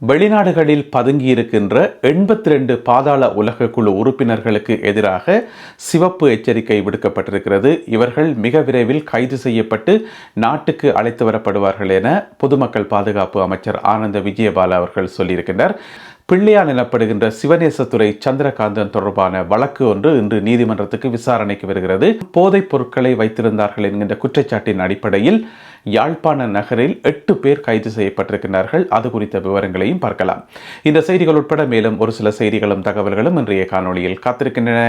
வெளிநாடுகளில் பதுங்கியிருக்கின்ற 82 பாதாள உலக குழு உறுப்பினர்களுக்கு எதிராக சிவப்பு எச்சரிக்கை விடுக்கப்பட்டிருக்கிறது. இவர்கள் மிக விரைவில் கைது செய்யப்பட்டு நாட்டுக்கு அழைத்து வரப்படுவார்கள் என பொதுமக்கள் பாதுகாப்பு அமைச்சர் ஆனந்த விஜயபால அவர்கள் சொல்லியிருக்கின்றார். பிள்ளையான் எனப்படுகின்ற சிவநேசத்துறை சந்திரகாந்தன் தொடர்பான வழக்கு ஒன்று இன்று நீதிமன்றத்துக்கு விசாரணைக்கு வருகிறது. போதைப் பொருட்களை வைத்திருந்தார்கள் என்கின்ற குற்றச்சாட்டின் அடிப்படையில் யாழ்ப்பாண நகரில் 8 பேர் கைது செய்யப்பட்டிருக்கிறார்கள். அது குறித்த விவரங்களையும் பார்க்கலாம். இந்த செய்திகள் உட்பட மேலும் ஒரு சில செய்திகளும் தகவல்களும் இன்றைய காணொலியில் காத்திருக்கின்றன.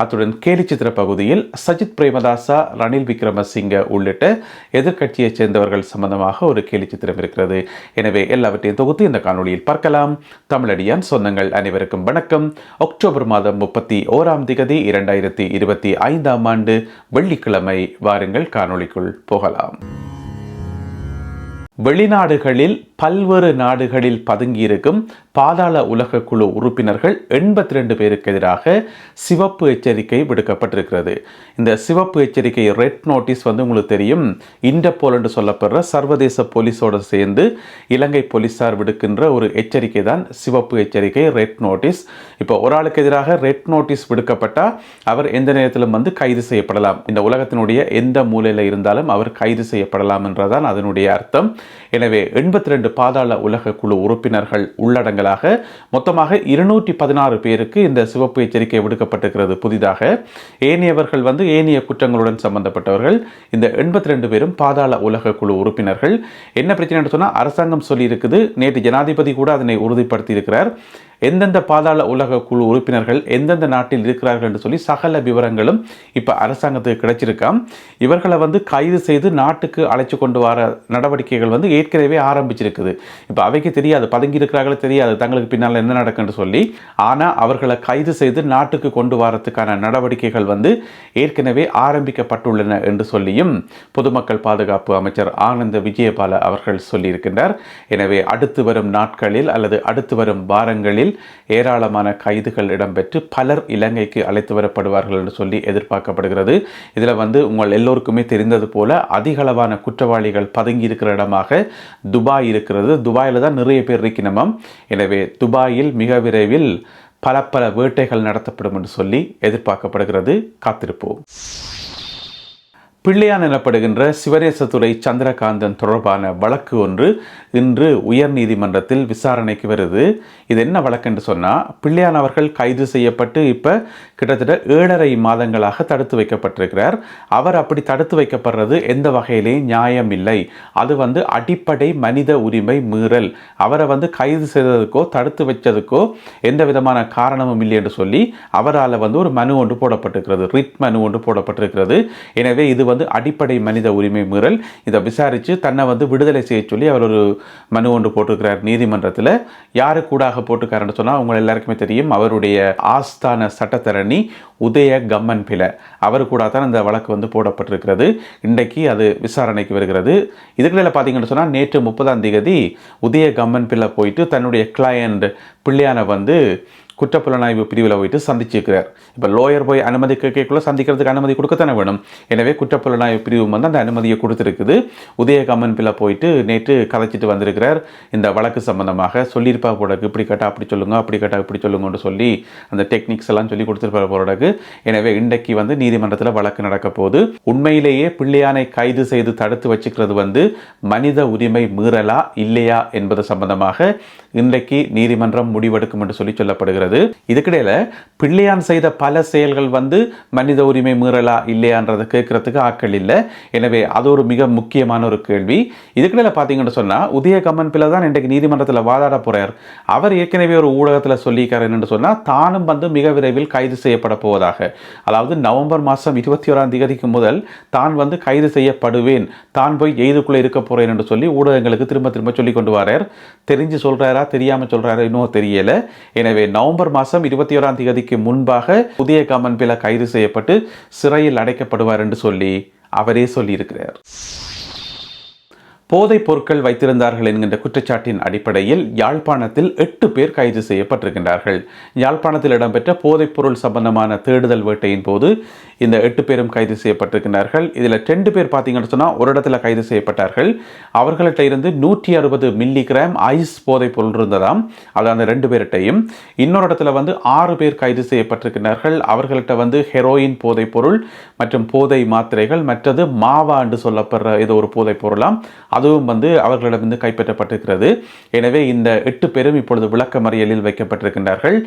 அத்துடன் கேலிச்சித்திர பகுதியில் சஜித் பிரேமதாசா, ரணில் விக்ரமசிங்க உள்ளிட்ட எதிர்க்கட்சியைச் சேர்ந்தவர்கள் சம்பந்தமாக ஒரு கேலிச்சித்திரம் இருக்கிறது. எனவே எல்லாவற்றையும் தொகுத்து இந்த காணொலியில் பார்க்கலாம். தமிழடியான் சொந்தங்கள் அனைவருக்கும் வணக்கம். அக்டோபர் மாதம் 31ஆம் திகதி 2025ஆம் ஆண்டு வெள்ளிக்கிழமை. வாருங்கள் காணொலிக்குள் போகலாம். வெளிநாடுகளில் பல்வேறு நாடுகளில் பதுங்கியிருக்கும் பாதாள உலக குழு உறுப்பினர்கள் 82 பேருக்கு எதிராக சிவப்பு எச்சரிக்கை விடுக்கப்பட்டிருக்கிறது. இந்த சிவப்பு எச்சரிக்கை ரெட் நோட்டீஸ் உங்களுக்கு தெரியும், இன்டர்போல் என்று சொல்லப்படுற சர்வதேச போலீஸோடு சேர்ந்து இலங்கை போலீசார் விடுக்கின்ற ஒரு எச்சரிக்கை தான் சிவப்பு எச்சரிக்கை ரெட் நோட்டீஸ். இப்போ ஒரு ஆளுக்கு எதிராக ரெட் நோட்டீஸ் விடுக்கப்பட்டால் அவர் எந்த நேரத்திலும் கைது செய்யப்படலாம். இந்த உலகத்தினுடைய எந்த மூலையில் இருந்தாலும் அவர் கைது செய்யப்படலாம் என்றதான் அதனுடைய அர்த்தம். எனவே 82 பாதாள உலக குழு உறுப்பினர்கள் உள்ளடங்கலாக மொத்தமாக 216 பேருக்கு இந்த சிவப்பு எச்சரிக்கை விடுக்கப்பட்டிருக்கிறது. புதிதாக ஏனையவர்கள் ஏனைய குற்றங்களுடன் சம்பந்தப்பட்டவர்கள். இந்த 82 பேரும் பாதாள உலக குழு உறுப்பினர்கள். என்ன பிரச்சனை சொன்னா, அரசாங்கம் சொல்லி இருக்குது, நேற்று ஜனாதிபதி கூட அதனை உறுதிப்படுத்தி இருக்கிறார். எந்தெந்த பாதாள உலக குழு உறுப்பினர்கள் எந்தெந்த நாட்டில் இருக்கிறார்கள் என்று சொல்லி சகல விவரங்களும் இப்ப அரசாங்கத்துக்கு கிடைச்சிருக்காம். இவர்களை கைது செய்து நாட்டுக்கு அழைச்சு கொண்டு வர நடவடிக்கைகள் ஏற்கனவே ஆரம்பிச்சிருக்குது. இப்ப அவைக்கு தெரியாது, பதுங்கி இருக்கிறார்களே தெரியாது தங்களுக்கு பின்னால் என்ன நடக்குன்னு சொல்லி. ஆனா அவர்களை கைது செய்து நாட்டுக்கு கொண்டு வரதுக்கான நடவடிக்கைகள் ஏற்கனவே ஆரம்பிக்கப்பட்டுள்ளன என்று சொல்லியும் பொதுமக்கள் பாதுகாப்பு அமைச்சர் ஆனந்த விஜயபால அவர்கள் சொல்லியிருக்கின்றார். எனவே அடுத்து வரும் நாட்களில் அல்லது அடுத்து வரும் வாரங்களில் ஏராளமான கைதுகள் இடம்பெற்று பலர் இலங்கைக்கு அழைத்து வரப்படுவார்கள் என்று சொல்லி எதிர்பார்க்கப்படுகிறது. இதுல உங்கள் எல்லோருக்குமே தெரிந்தது போல அதிகளவான குற்றவாளிகள் பதுங்கி இருக்கிற இடமாக துபாய் இருக்கிறது. துபாயில தான் நிறைய பேர் இருக்கணுமாம். எனவே துபாயில் மிக விரைவில் பல வேட்டைகள் நடத்தப்படும் என்று சொல்லி எதிர்பார்க்கப்படுகிறது. காத்திருப்போம். பிள்ளையான் எனப்படுகின்ற சிவநேசத்துறை சந்திரகாந்தன் தொடர்பான வழக்கு ஒன்று இன்று உயர் நீதிமன்றத்தில் விசாரணைக்கு வருது. இது என்ன வழக்கு என்று சொன்னால், பிள்ளையான் அவர்கள் கைது செய்யப்பட்டு இப்போ கிட்டத்தட்ட 7.5 மாதங்களாக தடுத்து வைக்கப்பட்டிருக்கிறார். அவர் அப்படி தடுத்து வைக்கப்படுறது எந்த வகையிலேயும் நியாயம் இல்லை. அது அடிப்படை மனித உரிமை மீறல். அவரை கைது செய்ததுக்கோ தடுத்து வச்சதுக்கோ எந்த விதமான காரணமும் இல்லை என்று சொல்லி அவரால் ஒரு மனு ஒன்று போடப்பட்டிருக்கிறது, ரிட் மனு ஒன்று போடப்பட்டிருக்கிறது. எனவே இது அடிப்படை மனித உரிமை மீறல். இதை விசாரித்து தன்னை விடுதலை செய்ய சொல்லி அவர் ஒரு மனு ஒன்று போட்டிருக்கிறார் நீதிமன்றத்தில். யாரு கூடாக போட்டிருக்காருன்னு சொன்னால், உங்கள் எல்லாருக்குமே தெரியும், அவருடைய ஆஸ்தான சட்டத்தரணி உதய கம்மன்பில அவர் கூட தான் இந்த வழக்கு போடப்பட்டிருக்கிறது. இன்றைக்கு அது விசாரணைக்கு வருகிறது. இதுக்கிடையில் பார்த்தீங்கன்னு சொன்னால், நேற்று 30ஆம் தேதி உதய கம்மன்பில போயிட்டு தன்னுடைய கிளையண்ட் பிள்ளையான குற்றப்புலனாய்வு பிரிவில் போயிட்டு சந்திச்சிருக்கிறார். இப்போ லோயர் போய் அனுமதி கேட்கக்குள்ள சந்திக்கிறதுக்கு அனுமதி கொடுக்கத்தானே வேணும். எனவே குற்றப்புலனாய்வு பிரிவு அந்த அனுமதியை கொடுத்துருக்குது. உதய கம்மன்பில போயிட்டு நேற்று கதைச்சிட்டு வந்திருக்கிறார். இந்த வழக்கு சம்பந்தமாக சொல்லியிருப்பா போடக்கு, இப்படி கேட்டால் அப்படி சொல்லுங்க, அப்படி கேட்டால் இப்படி சொல்லுங்கன்னு சொல்லி அந்த டெக்னிக்ஸ் எல்லாம் சொல்லி கொடுத்துருப்பா போடக்கு. எனவே இன்றைக்கு நீதிமன்றத்தில் வழக்கு நடக்க போது. உண்மையிலேயே பிள்ளையானை கைது செய்து தடுத்து வச்சுக்கிறது மனித உரிமை மீறலா இல்லையா என்பது சம்பந்தமாக இன்றைக்கு நீதிமன்றம் முடிவெடுக்கும் என்று சொல்லி சொல்லப்படுகிறது. இதுக்கிடையில பிள்ளையான் செய்த பல செயல்கள் மனித உரிமை மீறலா இல்லையான்றதை கேட்கறதுக்கு ஆட்கள் இல்லை. எனவே அது ஒரு மிக முக்கியமான ஒரு கேள்வி. இதுக்கிடையில பார்த்தீங்கன்னு சொன்னா, உதய கம்மன்பில தான் இன்றைக்கு நீதிமன்றத்தில் வாதாட போறார். அவர் ஏற்கனவே ஒரு ஊடகத்தில் சொல்லியிருக்காரு என்று சொன்னா, தானும் மிக விரைவில் கைது செய்யப்பட போவதாக. அதாவது நவம்பர் மாதம் 21ஆம் தேதிக்கு முதல் தான் கைது செய்யப்படுவேன், தான் போய் எய்துக்குள்ள இருக்க போறேன் என்று சொல்லி ஊடகங்களுக்கு திரும்ப திரும்ப சொல்லி கொண்டு வரார். தெரிஞ்சு சொல்றாரா தெரியாம சொல்றாரா இன்னும் தெரியல. எனவே நவம்பர் மாதம் 21ஆம் தேதிக்கு முன்பாக உதய கம்மன்பில கைது செய்யப்பட்டு சிறையில் அடைக்கப்படுவார் என்று சொல்லி அவரே சொல்லியிருக்கிறார். போதைப் பொருட்கள் வைத்திருந்தார்கள் என்கின்ற குற்றச்சாட்டின் அடிப்படையில் யாழ்ப்பாணத்தில் 8 பேர் கைது செய்யப்பட்டிருக்கின்றார்கள். யாழ்ப்பாணத்தில் இடம்பெற்ற போதைப் பொருள் சம்பந்தமான தேடுதல் வேட்டையின் போது இந்த 8 பேரும் கைது செய்யப்பட்டிருக்கிறார்கள். இதில் 2 பேர் பார்த்தீங்கன்னு சொன்னால் ஒரு இடத்துல கைது செய்யப்பட்டார்கள். அவர்கள்ட்ட இருந்து 160 மில்லிகிராம் ஐஸ் போதைப் பொருள் இருந்ததாம். அது அந்த 2 பேர்கிட்டையும். இன்னொரு இடத்துல 6 பேர் கைது செய்யப்பட்டிருக்கிறார்கள். அவர்கள்ட்ட ஹெரோயின் போதைப் பொருள் மற்றும் போதை மாத்திரைகள், மற்றது மாவா என்று சொல்லப்படுற ஏதோ ஒரு போதைப் பொருளாம், அதுவும் அவர்களிடமிருந்து கைப்பற்றப்பட்டிருக்கிறது. எனவே இந்த 8 பேரும் இப்பொழுது விளக்கமறியலில் வைக்கப்பட்டிருக்கின்றார்கள்.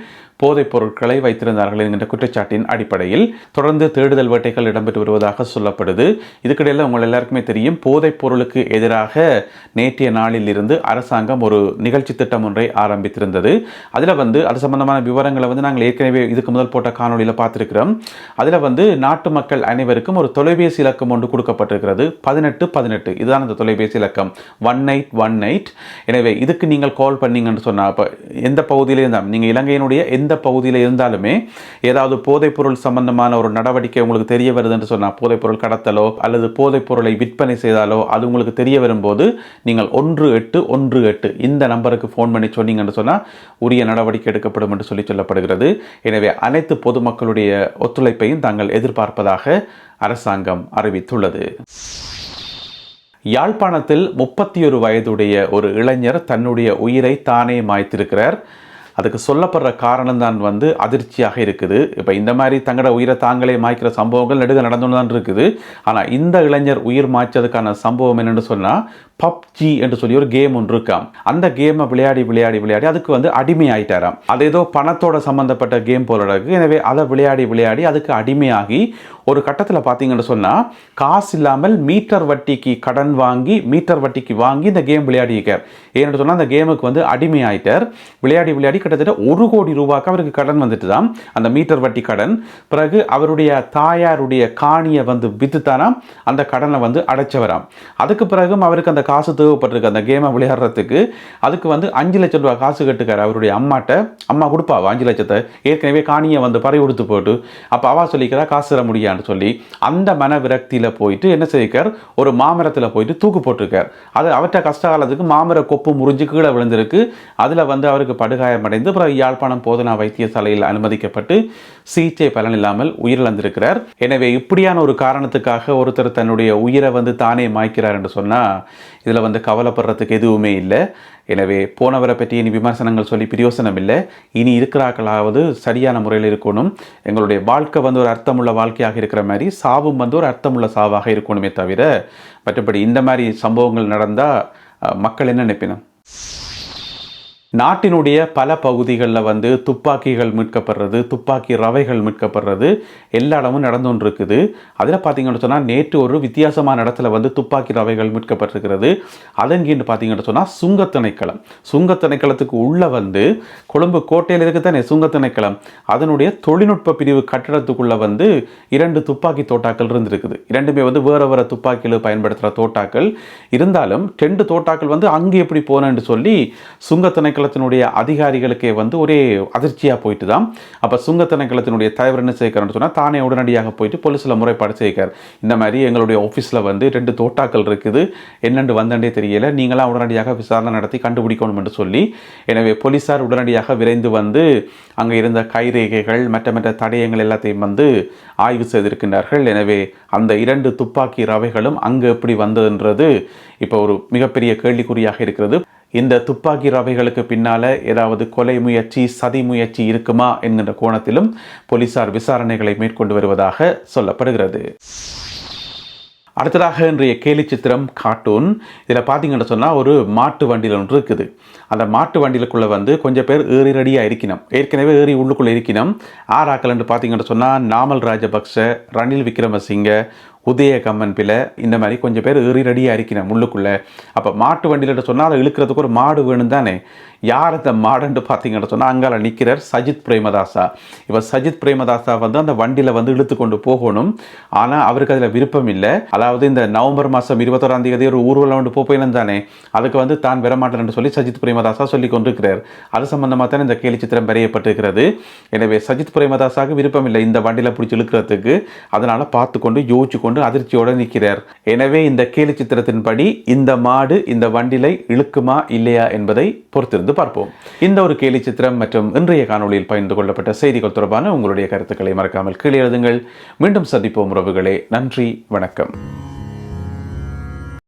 போதைப் பொருட்களை வைத்திருந்தார்கள் என்கின்ற குற்றச்சாட்டின் அடிப்படையில் தொடர்ந்து தேடுதல் வேட்டைகள் இடம்பெற்று வருவதாக சொல்லப்படுது. இதுக்கிடையில் உங்கள் எல்லாருக்குமே தெரியும், போதைப் பொருளுக்கு எதிராக நேற்றைய நாளில் இருந்து அரசாங்கம் ஒரு நிகழ்ச்சி திட்டம் ஒன்றை ஆரம்பித்திருந்தது. அதில் அது சம்பந்தமான விவரங்களை நாங்கள் ஏற்கனவே இதுக்கு முதல் போட்ட காணொலியில் பார்த்துருக்கிறோம். அதில் நாட்டு மக்கள் அனைவருக்கும் ஒரு தொலைபேசி இலக்கம் ஒன்று கொடுக்கப்பட்டிருக்கிறது. 1818 இதுதான் அந்த தொலைபேசி இலக்கம், 1818. எனவே இதுக்கு நீங்கள் கால் பண்ணீங்கன்னு சொன்னால், இப்போ எந்த பகுதியில் இருந்தாலும், நீங்கள் இலங்கையினுடைய எந்த பகுதியில் இருந்தாலுமே ஏதாவது போதைப் பொருள் சம்பந்தமான ஒரு நடவடிக்கை உங்களுக்கு தெரிய வருது என்று சொன்னால், போதைப் பொருள் கடத்தலோ அல்லது போதைப் பொருளை விற்பனை செய்தாலோ அது உங்களுக்கு தெரிய வரும்போது நீங்கள் 1818 இந்த நம்பருக்கு ஃபோன் பண்ணி சொன்னீங்கன்னு சொன்னால் உரிய நடவடிக்கை எடுக்கப்படும் என்று சொல்லப்படுகிறது. எனவே அனைத்து பொதுமக்களுடைய ஒத்துழைப்பையும் தாங்கள் எதிர்பார்ப்பதாக அரசாங்கம் அறிவித்துள்ளது. யாழ்ப்பாணத்தில் 31 வயதுடைய ஒரு இளைஞர் தன்னுடைய உயிரை தானே மாய்த்திருக்கிறார். அதுக்கு சொல்லப்படுற காரணம் தான் அதிர்ச்சியாக இருக்குது. இப்போ இந்த மாதிரி தங்களோட உயிரை தாங்களே மாய்க்கிற சம்பவங்கள் நெடுக நடந்து தான் இருக்குது. ஆனால் இந்த இளைஞர் உயிர் மாய்ச்சதுக்கான சம்பவம் என்னென்னு சொன்னால், பப்ஜி என்று சொல்லி ஒரு கேம் ஒன்று இருக்காம். அந்த கேமை விளையாடி விளையாடி விளையாடி அதுக்கு அடிமை ஆயிட்டாராம். அது ஏதோ பணத்தோட சம்பந்தப்பட்ட கேம் போல இருக்கு. எனவே அதை விளையாடி விளையாடி அதுக்கு அடிமையாகி ஒரு கட்டத்தில் பார்த்தீங்கன்னு சொன்னால் காசு இல்லாமல் மீட்டர் வட்டிக்கு கடன் வாங்கி மீட்டர் வட்டிக்கு வாங்கி இந்த கேம் விளையாடிக்கார். ஏன்னு சொன்னால் அந்த கேமுக்கு அடிமை ஆயிட்டார். விளையாடி விளையாடி கிட்டத்தட்ட 1 கோடி ரூபாய்க்கு அவருக்கு கடன் வந்துட்டு தான், அந்த மீட்டர் வட்டி கடன். பிறகு அவருடைய தாயாருடைய காணியை வித்துத்தானாம் அந்த கடனை அடைச்சவராம். அதுக்கு பிறகும் அவருக்கு அந்த காசு தேவைப்பட்டிருக்கு அந்த கேமை விளையாடுறதுக்கு. அதுக்கு 5 லட்சம் ரூபாய் காசு கட்டுக்கார் அவருடைய அம்மாட்ட. அம்மா கொடுப்பாவா 5 லட்சத்தை, ஏற்கனவே காணியை பறி கொடுத்து போட்டு. அப்போ அவா சொல்லிக்கிறா காசு தர முடியான்னு சொல்லி அந்த மன விரக்தியில் போயிட்டு என்ன செய்திருக்கார், ஒரு மாமரத்தில் போயிட்டு தூக்கு போட்டிருக்கார். அது அவற்றை கஷ்ட காலத்துக்கு மாமர கொப்பு முறிஞ்சு கீழே விழுந்திருக்கு. அதில் அவருக்கு படுகாயம் அடைந்து பிறகு யாழ்ப்பாணம் போதனா வைத்தியசாலையில் அனுமதிக்கப்பட்டு சிகிச்சை பலன் இல்லாமல் உயிரிழந்திருக்கிறார். எனவே இப்படியான ஒரு காரணத்துக்காக ஒருத்தர் தன்னுடைய உயிரை தானே மாய்க்கிறார் என்று சொன்னால் இதில் கவலைப்படுறதுக்கு எதுவுமே இல்லை. எனவே போனவரை பற்றி இனி விமர்சனங்கள் சொல்லி பிரயோசனம் இல்லை. இனி இருக்கிறார்களாவது சரியான முறையில் இருக்கணும். எங்களுடைய வாழ்க்கை ஒரு அர்த்தமுள்ள வாழ்க்கையாக இருக்கிற மாதிரி சாவும் ஒரு அர்த்தமுள்ள சாவாக இருக்கணுமே தவிர மற்றபடி இந்த மாதிரி சம்பவங்கள் நடந்தால் மக்கள் என்ன நினைப்பினோம். நாட்டினுடைய பல பகுதிகளில் துப்பாக்கிகள் மீட்கப்படுறது, துப்பாக்கி ரவைகள் மீட்கப்படுறது எல்லா இடமும் நடந்து கொண்டு இருக்குது. அதில் பார்த்தீங்கன்னு சொன்னால் நேற்று ஒரு வித்தியாசமான இடத்துல துப்பாக்கி ரவைகள் மீட்கப்பட்டிருக்கிறது. அதன்கின்னு பார்த்தீங்கன்னு சொன்னால் சுங்கத்திணைக்களம். சுங்கத்திணைக்களத்துக்கு உள்ளே கொழும்பு கோட்டையில் இருக்குதானே சுங்கத்திணைக்களம், அதனுடைய தொழில்நுட்ப பிரிவு கட்டிடத்துக்குள்ளே 2 துப்பாக்கி தோட்டாக்கள் இருந்திருக்குது. இரண்டுமே வேறு வேறு துப்பாக்கிகள் பயன்படுத்துகிற தோட்டாக்கள் இருந்தாலும் 2 தோட்டாக்கள் அங்கே எப்படி போனேன்னு சொல்லி சுங்கத்திணைக்களம் அதிகாரிகளுக்கே ஒரே அதிர்ச்சியா போயிட்டு தான். அப்ப சுங்கத்திணைக்களத்தினுடைய தலைவர் என்ன செய்யறாருன்னு சொன்னா தானே உடனடியாக போயிட்டு போலீஸ்ல முறைப்பாடு செய்கிறார். இந்த மாதிரி எங்களுடைய ஆபீஸ்ல 2 தோட்டாக்கள் இருக்குது, என்னென்று வந்தண்டே தெரியல, நீங்களாம் உடனடியாக விசாரணை நடத்தி கண்டுபிடிக்கணும் என்று சொல்லி. எனவே போலீசார் உடனடியாக விரைந்து அங்க இருந்த கைரேகைகள் மற்ற தடயங்கள் எல்லாத்தையும் ஆய்வு செய்திருக்கின்றார்கள். எனவே அந்த 2 துப்பாக்கி ரவைகளும் அங்கு எப்படி வந்ததுன்றது இப்போ ஒரு மிகப்பெரிய கேள்விக்குறியாக இருக்கிறது. இந்த துப்பாக்கி ரவைகளுக்கு பின்னால ஏதாவது கொலை முயற்சி, சதி முயற்சி இருக்குமா என்கின்ற கோணத்திலும் போலீசார் விசாரணைகளை மேற்கொண்டு வருவதாக சொல்லப்படுகிறது. அடுத்ததாக இன்றைய கேலி சித்திரம் கார்ட்டூன். இதில் பார்த்தீங்கன்னு சொன்னால் ஒரு மாட்டு வண்டியில் ஒன்று இருக்குது. அந்த மாட்டு வண்டியிலுக்குள்ளே கொஞ்சம் பேர் ஏறி ரெடியாக இருக்கணும், ஏற்கனவே ஏறி உள்ளுக்குள்ளே இருக்கணும். ஆராக்கள் என்று பார்த்தீங்கன்னு சொன்னால் நாமல் ராஜபக்ச, ரணில் விக்ரமசிங்க, உதய கம்மன் பிள்ளை, இந்த மாதிரி கொஞ்சம் பேர் ஏறி ரெடியாக இருக்கணும் உள்ளுக்குள்ளே. அப்போ மாட்டு வண்டியில் சொன்னால் அதை இழுக்கிறதுக்கு ஒரு மாடு வேணும் தானே. யார் இந்த மாடன்னு பார்த்தீங்கன்னு சொன்னால் அங்கால நிற்கிறார் சஜித் பிரேமதாசா. இப்போ சஜித் பிரேமதாசா வந்து அந்த வண்டியில் வந்து இழுத்து கொண்டு போகணும். ஆனால் அவருக்கு அதில் விருப்பம் இல்லை. அதாவது இந்த நவம்பர் மாதம் 21ஆம் தேதி ஒரு ஊர்வலம் வந்து போயிலும் தானே, அதுக்கு வந்து தான் வரமாட்டேன் சொல்லி சஜித் பிரேமதாசா சொல்லி கொண்டிருக்கிறார். அது சம்பந்தமாக தான் இந்த கேலி சித்திரம் வரையப்பட்டிருக்கிறது. எனவே சஜித் பிரேமதாசாவுக்கு விருப்பம் இல்லை இந்த வண்டியில் பிடிச்சி இழுக்கிறதுக்கு. அதனால பார்த்து கொண்டு யோசிச்சு கொண்டு அதிர்ச்சியோடு நிற்கிறார். எனவே இந்த கேலி சித்திரத்தின்படி இந்த மாடு இந்த வண்டிலை இழுக்குமா இல்லையா என்பதை பொறுத்திருந்து பார்ப்போம். இந்த ஒரு கேலி சித்திரம் மற்றும் இன்றைய காணொலியில் பகிர்ந்து கொள்ளப்பட்ட செய்திகள் தொடர்பான உங்களுடைய கருத்துக்களை மறக்காமல் கீழே எழுதுங்கள். மீண்டும் சந்திப்போம் உறவுகளே. நன்றி, வணக்கம்.